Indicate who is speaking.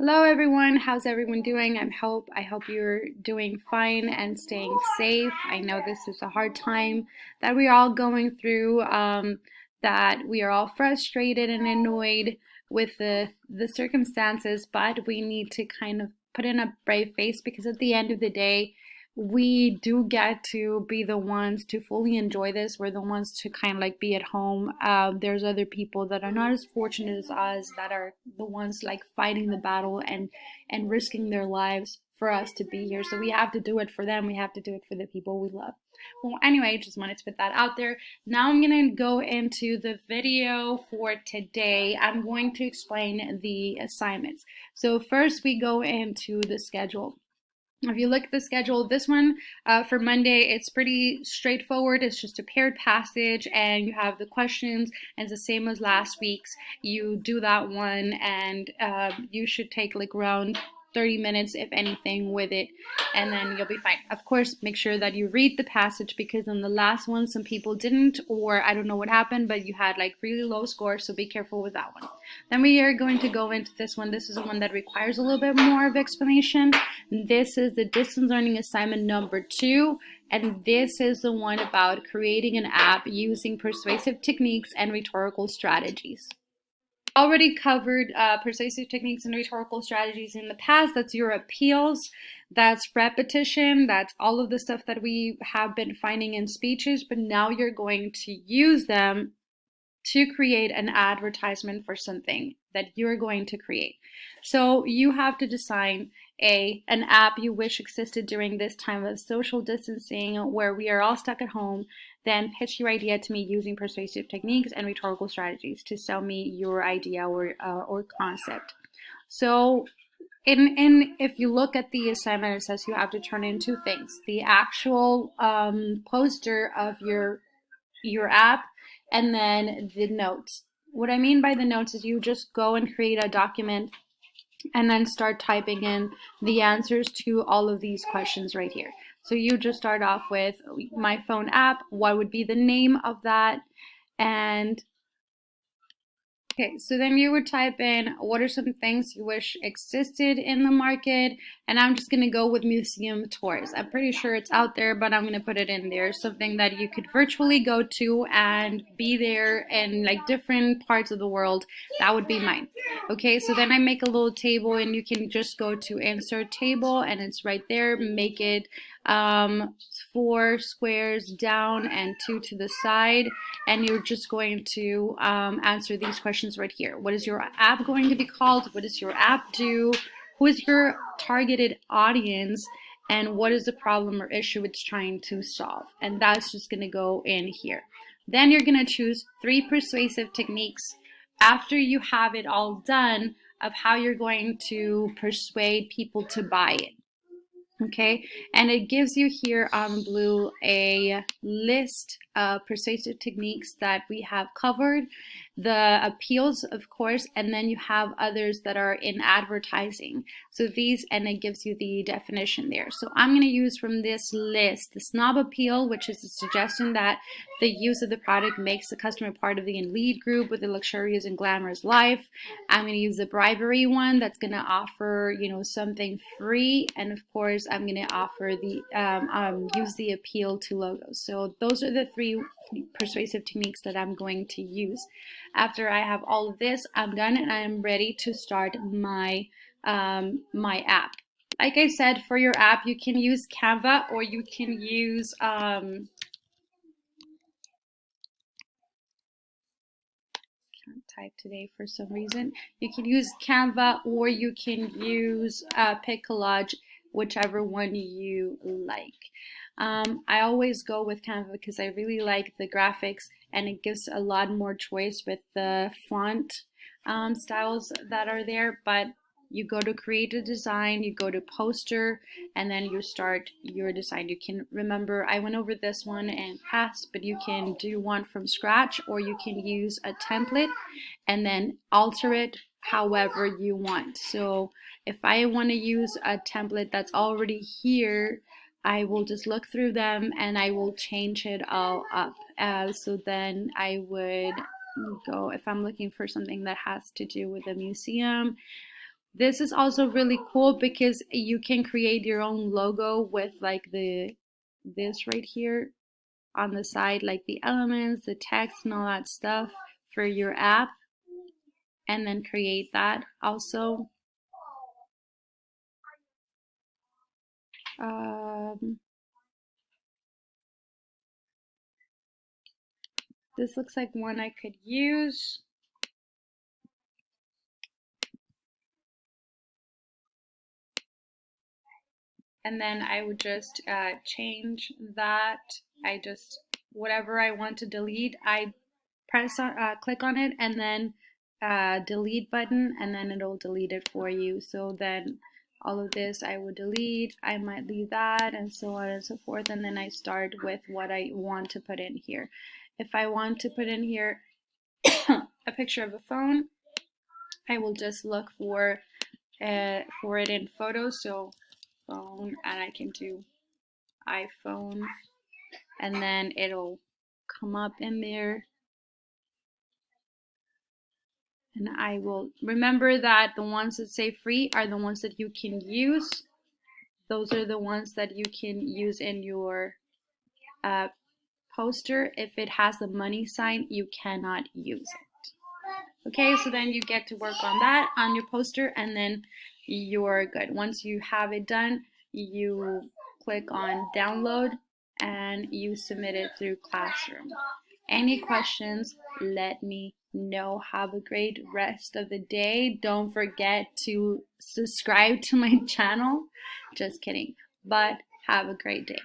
Speaker 1: Hello everyone, how's everyone doing? I hope you're doing fine and staying safe. I know this is a hard time that we're all going through, that we are all frustrated and annoyed with the circumstances, but we need to kind of put in a brave face because at the end of the day, we do get to be the ones to fully enjoy this. We're the ones to kind of like be at home. There's other people that are not as fortunate as us that are the ones like fighting the battle and risking their lives for us to be here. So we have to do it for them. We have to do it for the people we love. Well, anyway, just wanted to put that out there. Now I'm going to go into the video for today. I'm going to explain the assignments. So first we go into the schedule. If you look at the schedule, this one for Monday, it's pretty straightforward. It's just a paired passage and you have the questions and it's the same as last week's. You do that one and you should take like around 30 minutes, if anything, with it, and then you'll be fine. Of course, make sure that you read the passage because in the last one, some people didn't, or I don't know what happened, but you had like really low scores, so be careful with that one. Then we are going to go into this one. This is the one that requires a little bit more of explanation. This is the distance learning assignment number 2, and this is the one about creating an app using persuasive techniques and rhetorical strategies. Already covered persuasive techniques and rhetorical strategies in the past. That's your appeals, that's repetition, that's all of the stuff that we have been finding in speeches, but now you're going to use them to create an advertisement for something that you're going to create. So you have to design an app you wish existed during this time of social distancing where we are all stuck at home. Then pitch your idea to me using persuasive techniques and rhetorical strategies to sell me your idea or concept. So if you look at the assignment, it says you have to turn in 2 things: the actual poster of your app and then the notes. What I mean by the notes is you just go and create a document and then start typing in the answers to all of these questions right here. So you just start off with my phone app, what would be the name of that, and okay, so then you would type in what are some things you wish existed in the market, and I'm just going to go with museum tours. I'm pretty sure it's out there, but I'm going to put it in there. Something that you could virtually go to and be there in like different parts of the world. That would be mine. Okay, so then I make a little table and you can just go to insert table and it's right there. Make it 4 squares down and 2 to the side, and you're just going to answer these questions right here. What is your app going to be called? What does your app do? Who is your targeted audience? And what is the problem or issue it's trying to solve? And that's just going to go in here. Then you're going to choose 3 persuasive techniques after you have it all done of how you're going to persuade people to buy it. Okay, and it gives you here on blue a list of persuasive techniques that we have covered, the appeals, of course, and then you have others that are in advertising. So these, and it gives you the definition there. So I'm going to use from this list the snob appeal, which is a suggestion that the use of the product makes the customer part of the elite group with a luxurious and glamorous life. I'm going to use the bribery one that's going to offer, something free, and of course I'm going to offer the use the appeal to logos. So those are the 3 persuasive techniques that I'm going to use. After I have all of this, I'm done and I'm ready to start my my app. Like I said, for your app, you can use Canva or you can use can't type today for some reason. You can use Canva or you can use Piccollage, whichever one you like. I always go with Canva because I really like the graphics and it gives a lot more choice with the font styles that are there. But you go to create a design, you go to poster, and then you start your design. You can remember, I went over this one in past, but you can do one from scratch or you can use a template and then alter it however you want. So if I want to use a template that's already here, I will just look through them and I will change it all up. So then I would go, if I'm looking for something that has to do with a museum, This is also really cool because you can create your own logo with like this right here on the side, like the elements, the text, and all that stuff for your app, and then create that also. This looks like one I could use. And then I would just change that. Whatever I want to delete, I click on it, and then delete button, and then it'll delete it for you. So then all of this I would delete, I might leave that, and so on and so forth. And then I start with what I want to put in here. If I want to put in here a picture of a phone, I will just look for it in photos. So phone, and I can do iPhone, and then it'll come up in there. And I will remember that the ones that say free are the ones that you can use. Those are the ones that you can use in your poster. If it has the money sign, you cannot use it. Okay, so then you get to work on that on your poster, and then you're good. Once you have it done, you click on download and you submit it through Classroom. Any questions, let me know. Have a great rest of the day. Don't forget to subscribe to my channel. Just kidding, but have a great day.